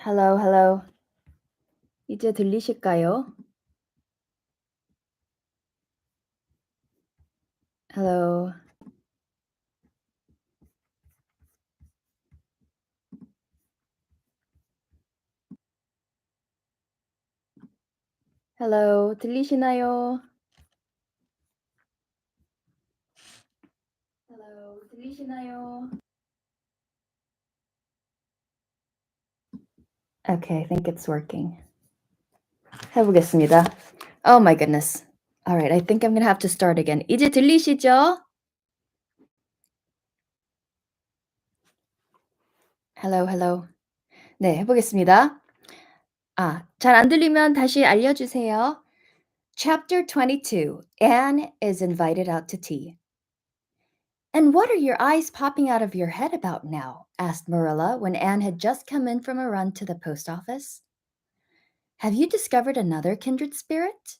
Hello, hello. 이제 들리실까요? Hello. Hello. 들리시나요? Hello. 들리시나요? Okay, I think it's working. 해보겠습니다. Oh my goodness. All right, I think I'm gonna have to start again. 이제 들리시죠? Hello, hello. 네, 해보겠습니다. 잘 안 들리면 다시 알려주세요. Chapter 22. Anne is invited out to tea. And what are your eyes popping out of your head about now? Asked Marilla when Anne had just come in from a run to the post office. Have you discovered another kindred spirit?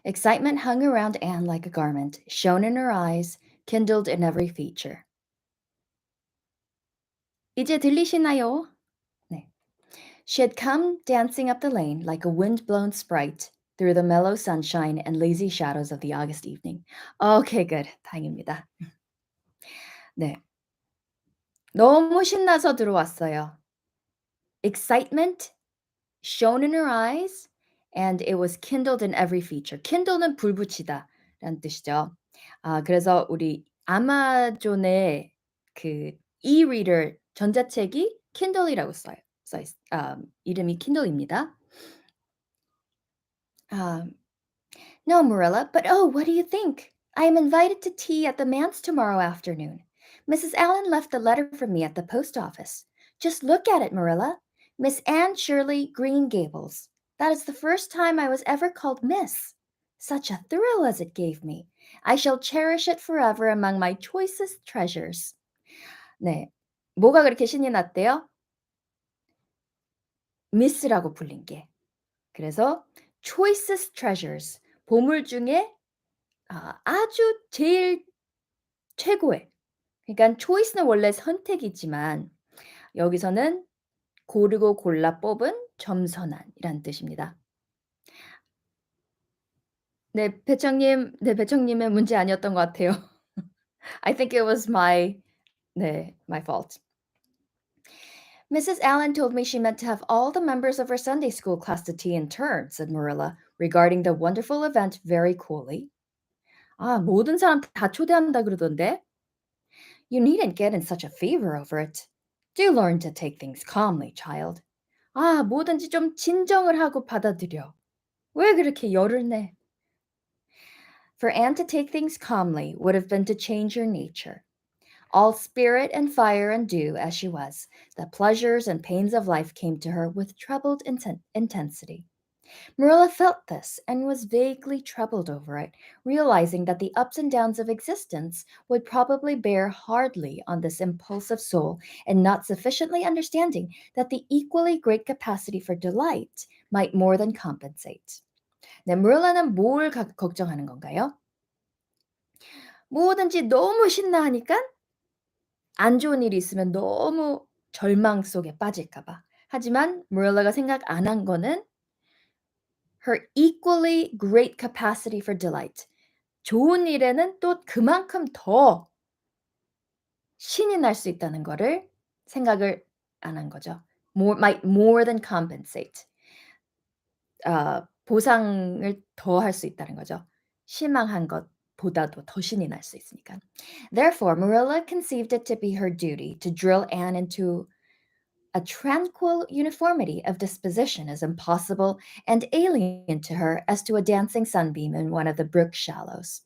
Excitement hung around Anne like a garment, shone in her eyes, kindled in every feature. 이제 들리시나요? 네. She had come dancing up the lane like a wind-blown sprite through the mellow sunshine and lazy shadows of the August evening. Okay, good. 다행입니다. 네. 너무 신나서 들어왔어요. Excitement shone in her eyes and it was kindled in every feature. kindle는 불 붙이다라는 뜻이죠. 그래서 우리 아마존의 그 e-reader 전자책이 Kindle이라고 이름이 Kindle입니다. Um, no, Marilla, but oh, what do you think? I am invited to tea at the manse tomorrow afternoon. Mrs. Allen left a letter for me at the post office. Just look at it, Marilla. Miss Anne Shirley Green Gables. That is the first time I was ever called Miss. Such a thrill as it gave me. I shall cherish it forever among my choicest treasures. 네. 뭐가 그렇게 신이 났대요? 미스라고 불린 게. 그래서 choicest treasures. 보물 중에 아주 제일 최고의 그러니까 choice는 원래 선택이지만 여기서는 고르고 골라 뽑은 점선한이란 뜻입니다. 네, 배청님의 문제 아니었던 것 같아요. I think it was my fault. Mrs. Allen told me she meant to have all the members of her Sunday school class to tea in turn, said Marilla, regarding the wonderful event very coolly. 모든 사람 다 초대한다 그러던데? You needn't get in such a fever over it. Do learn to take things calmly, child. 뭐든지 좀 진정을 하고 받아들여. 왜 그렇게 열을 내? For Anne to take things calmly would have been to change her nature. All spirit and fire and dew as she was, the pleasures and pains of life came to her with troubled intensity. Marilla felt this and was vaguely troubled over it, realizing that the ups and downs of existence would probably bear hardly on this impulsive soul, and not sufficiently understanding that the equally great capacity for delight might more than compensate. 네, Marilla는 뭘 걱정하는 건가요? 뭐든지 너무 신나하니까 안 좋은 일이 있으면 너무 절망 속에 빠질까 봐. 하지만 Marilla가 생각 안 한 거는 her equally great capacity for delight. 좋은 일에는 또 그만큼 더 신이 날 수 있다는 거를 생각을 안 한 거죠. might more than compensate. 보상을 더 할 수 있다는 거죠. 실망한 것보다도 더 신이 날 수 있으니까. Therefore, Marilla conceived it to be her duty to drill Anne into a tranquil uniformity of disposition as impossible and alien to her as to a dancing sunbeam in one of the brook shallows.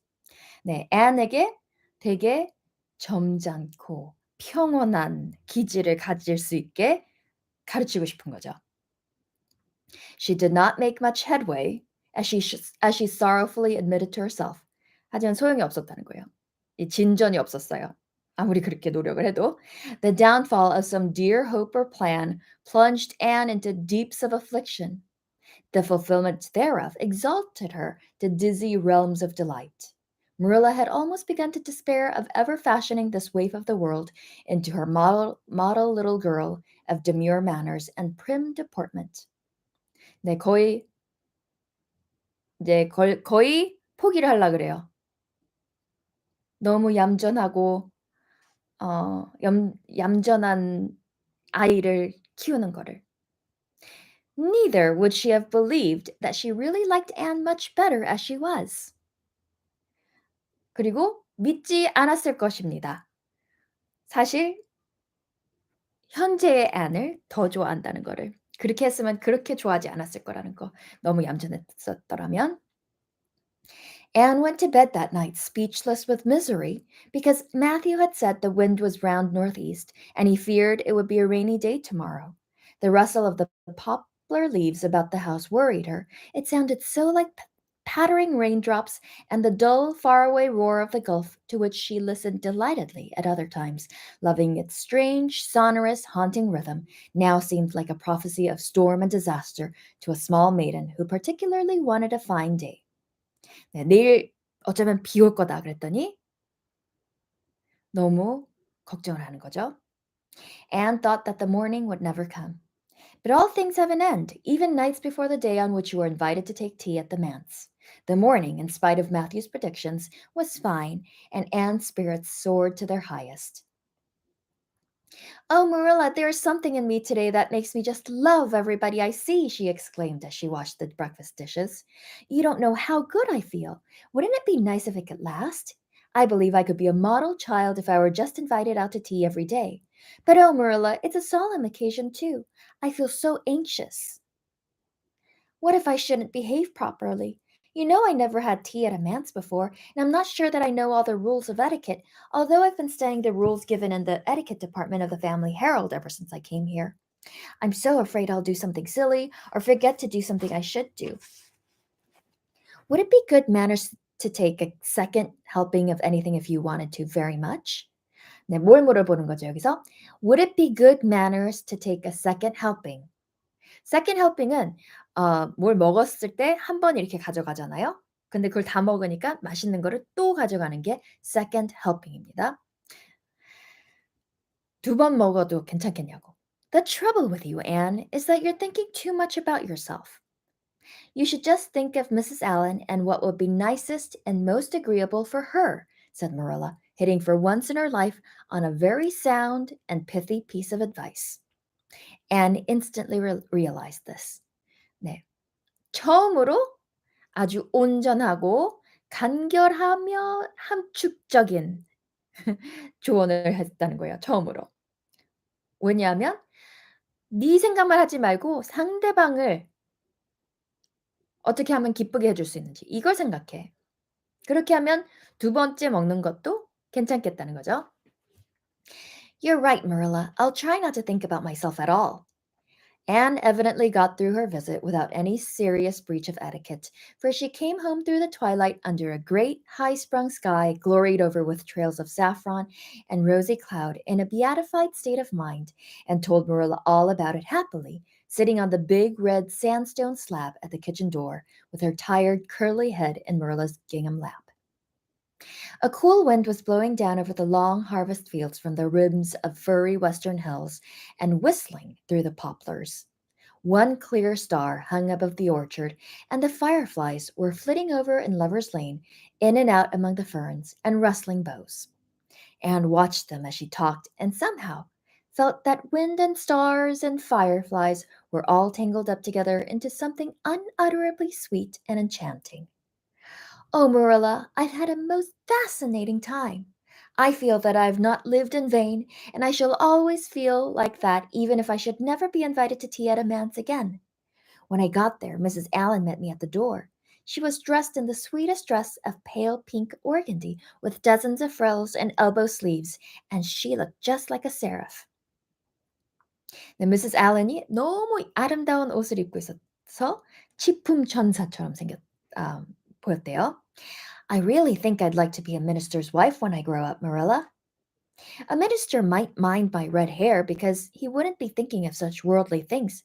네, 앤에게 되게 점잖고 평온한 기질을 가질 수 있게 가르치고 싶은 거죠. She did not make much headway, as she sorrowfully admitted to herself. 하지만 소용이 없었다는 거예요. 이 진전이 없었어요. 아무리 그렇게 노력을 해도. The downfall of some dear hope or plan plunged Anne into deeps of affliction. The fulfillment thereof exalted her to dizzy realms of delight. Marilla had almost begun to despair of ever fashioning this waif of the world into her model little girl of demure manners and prim deportment. 네, 거의 거의 포기를 하려 그래요. 너무 얌전하고 얌전한 아이를 키우는 거를. Neither would she have believed that she really liked Anne much better as she was. 그리고 믿지 않았을 것입니다. 사실 현재의 Anne을 더 좋아한다는 거를. 그렇게 했으면 그렇게 좋아하지 않았을 거라는 거. 너무 얌전했었더라면. Anne went to bed that night speechless with misery because Matthew had said the wind was round northeast and he feared it would be a rainy day tomorrow. The rustle of the poplar leaves about the house worried her. It sounded so like pattering raindrops, and the dull, faraway roar of the Gulf, to which she listened delightedly at other times, loving its strange, sonorous, haunting rhythm, now seemed like a prophecy of storm and disaster to a small maiden who particularly wanted a fine day. 네, 내일 어쩌면 비 올 거다 그랬더니 너무 걱정을 하는 거죠. Anne thought that the morning would never come. But all things have an end, even nights before the day on which you are invited to take tea at the manse. The morning, in spite of Matthew's predictions, was fine, and Anne's spirits soared to their highest. "Oh, Marilla, there is something in me today that makes me just love everybody I see," she exclaimed as she washed the breakfast dishes. "You don't know how good I feel. Wouldn't it be nice if it could last? I believe I could be a model child if I were just invited out to tea every day. But oh, Marilla, it's a solemn occasion, too. I feel so anxious. What if I shouldn't behave properly? You know I never had tea at a manse before, and I'm not sure that I know all the rules of etiquette, although I've been studying the rules given in the etiquette department of the Family Herald ever since I came here. I'm so afraid I'll do something silly or forget to do something I should do. Would it be good manners to take a second helping of anything if you wanted to very much? 네, 뭘 물어보는 거죠, 여기서? Would it be good manners to take a second helping? Second helping은 뭘 먹었을 때 한 번 이렇게 가져가잖아요. 근데 그걸 다 먹으니까 맛있는 거를 또 가져가는 게 second helping입니다. 두 번 먹어도 괜찮겠냐고. The trouble with you, Anne, is that you're thinking too much about yourself. You should just think of Mrs. Allen and what would be nicest and most agreeable for her, said Marilla, hitting for once in her life on a very sound and pithy piece of advice. Anne instantly realized this. 네. 처음으로 아주 온전하고 간결하며 함축적인 조언을 했다는 거예요, 처음으로. 왜냐하면 네 생각만 하지 말고 상대방을 어떻게 하면 기쁘게 해줄 수 있는지 이걸 생각해. 그렇게 하면 두 번째 먹는 것도 괜찮겠다는 거죠. You're right, Marilla. I'll try not to think about myself at all. Anne evidently got through her visit without any serious breach of etiquette, for she came home through the twilight under a great high-sprung sky gloried over with trails of saffron and rosy cloud in a beatified state of mind, and told Marilla all about it happily, sitting on the big red sandstone slab at the kitchen door, with her tired, curly head in Marilla's gingham lap. A cool wind was blowing down over the long harvest fields from the rims of furry western hills and whistling through the poplars. One clear star hung above the orchard, and the fireflies were flitting over in Lover's Lane, in and out among the ferns and rustling boughs. Anne watched them as she talked, and somehow felt that wind and stars and fireflies were all tangled up together into something unutterably sweet and enchanting. Oh, Marilla, I've had a most fascinating time. I feel that I have not lived in vain, and I shall always feel like that even if I should never be invited to tea at a manse again. When I got there, Mrs. Allen met me at the door. She was dressed in the sweetest dress of pale pink organdy, with dozens of frills and elbow sleeves, and she looked just like a seraph. 네, Mrs. Allen이 너무 아름다운 옷을 입고 있어서 치품 천사처럼 보였대요. I really think I'd like to be a minister's wife when I grow up, Marilla. A minister might mind my red hair because he wouldn't be thinking of such worldly things.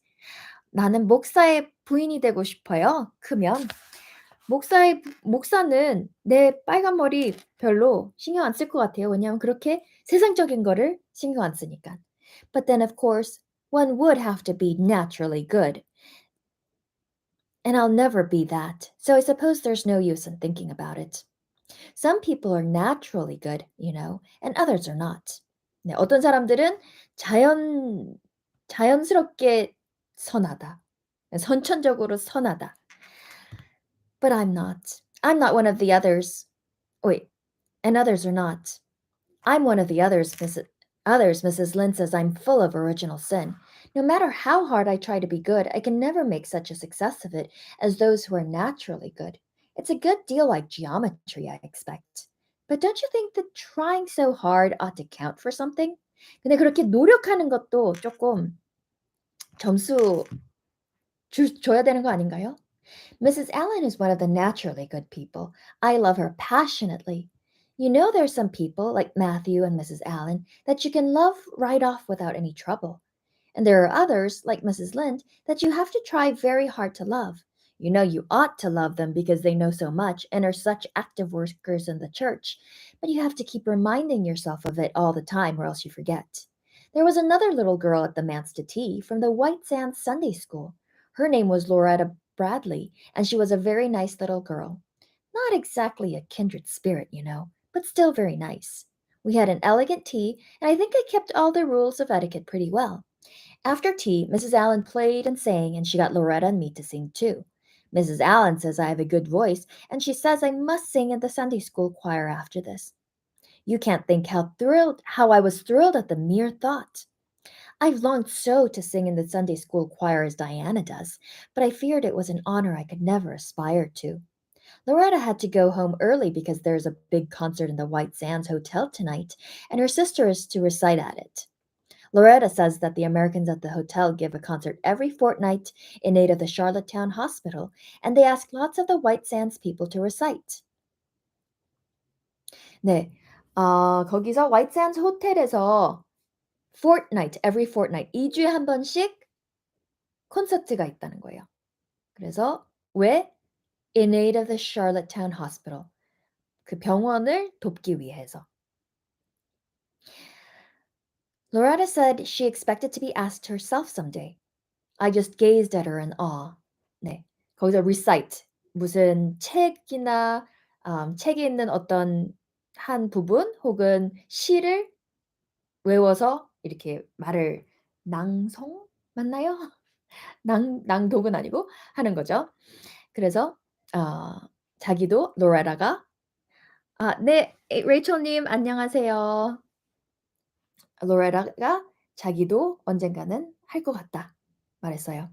나는 목사의 부인이 되고 싶어요. 크면. 목사는 내 빨간 머리 별로 신경 안 쓸 것 같아요. 왜냐하면 그렇게 세상적인 거를 신경 안 쓰니까. But then, of course, One would have to be naturally good. And I'll never be that, so I suppose there's no use in thinking about it. Some people are naturally good, and others are not. 네, 어떤 사람들은 자연스럽게 선하다. 선천적으로 선하다. But I'm not. I'm not one of the others. Wait, and others are not. I'm one of the others, Mrs. Lynde says I'm full of original sin. No matter how hard I try to be good, I can never make such a success of it as those who are naturally good. It's a good deal like geometry, I expect. But don't you think that trying so hard ought to count for something? 근데 그렇게 노력하는 것도 조금 점수 줘야 되는 거 아닌가요? Mrs. Allen is one of the naturally good people. I love her passionately. You know, there are some people, like Matthew and Mrs. Allen, that you can love right off without any trouble. And there are others, like Mrs. Lynde, that you have to try very hard to love. You know, you ought to love them because they know so much and are such active workers in the church, but you have to keep reminding yourself of it all the time or else you forget. There was another little girl at the manse to tea from the White Sands Sunday School. Her name was Loretta Bradley, and she was a very nice little girl. Not exactly a kindred spirit, but still very nice. We had an elegant tea, and I think I kept all the rules of etiquette pretty well. After tea, Mrs. Allen played and sang, and she got Loretta and me to sing too. Mrs. Allen says I have a good voice, and she says I must sing in the Sunday school choir after this. You can't think how I was thrilled at the mere thought. I've longed so to sing in the Sunday school choir as Diana does, but I feared it was an honor I could never aspire to. Loretta had to go home early because there's a big concert in the White Sands Hotel tonight, and her sister is to recite at it. Loretta says that the Americans at the hotel give a concert every fortnight in aid of the Charlottetown Hospital, and they ask lots of the White Sands people to recite. 네, 거기서 White Sands 호텔에서 every fortnight, 2주에 한 번씩 콘서트가 있다는 거예요. 그래서 왜? In aid of the Charlottetown Hospital. 그 병원을 돕기 위해서. Loretta said she expected to be asked herself someday. I just gazed at her in awe. 네, 거기서 recite 무슨 책이나 책에 있는 어떤 한 부분 혹은 시를 외워서 이렇게 말을 낭송 맞나요? 낭독은 아니고 하는 거죠. 그래서 자기도 로레라가 네, 레이첼님 안녕하세요. 로레라가 자기도 언젠가는 할 것 같다 말했어요.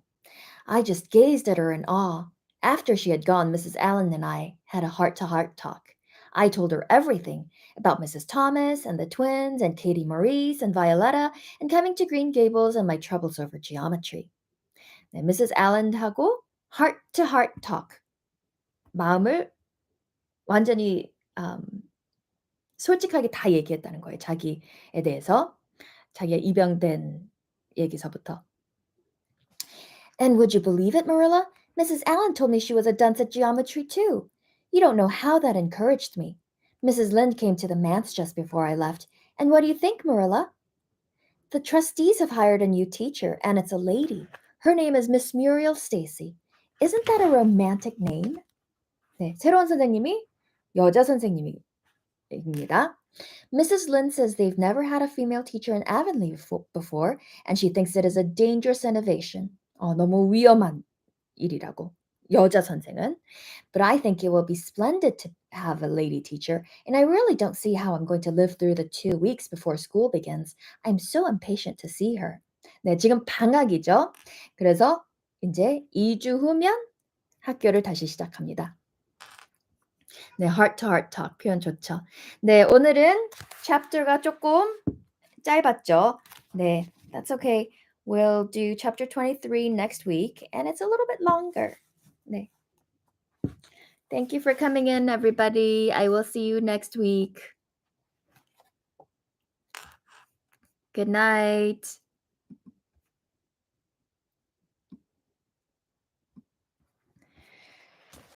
I just gazed at her in awe. After she had gone, Mrs. Allen and I had a heart-to-heart talk. I told her everything about Mrs. Thomas and the twins and Katie Maurice and Violetta and coming to Green Gables and my troubles over geometry. 네, Mrs. Allen하고 heart-to-heart talk. 마음을 완전히 솔직하게 다 얘기했다는 거예요. 자기에 대해서. 자기가 입양된 얘기서부터. And would you believe it, Marilla? Mrs. Allen told me she was a dunce at geometry too. You don't know how that encouraged me. Mrs. Lynde came to the manse just before I left, and what do you think, Marilla? The trustees have hired a new teacher, and it's a lady. Her name is Miss Muriel Stacy. Isn't that a romantic name? 네, 새로운 선생님이 여자 선생님입니다. Mrs. Lynde says they've never had a female teacher in Avonlea before, and she thinks it is a dangerous innovation. 너무 위험한 일이라고. 여자 선생은. But I think it will be splendid to have a lady teacher, and I really don't see how I'm going to live through the 2 weeks before school begins. I'm so impatient to see her. 네, 지금 방학이죠. 그래서 이제 2주 후면 학교를 다시 시작합니다. 네, heart to heart talk 표현 좋죠. 네, 오늘은 chapter가 조금 짧았죠. 네, that's okay. We'll do chapter 23 next week, and it's a little bit longer. 네. Thank you for coming in, everybody. I will see you next week. Good night.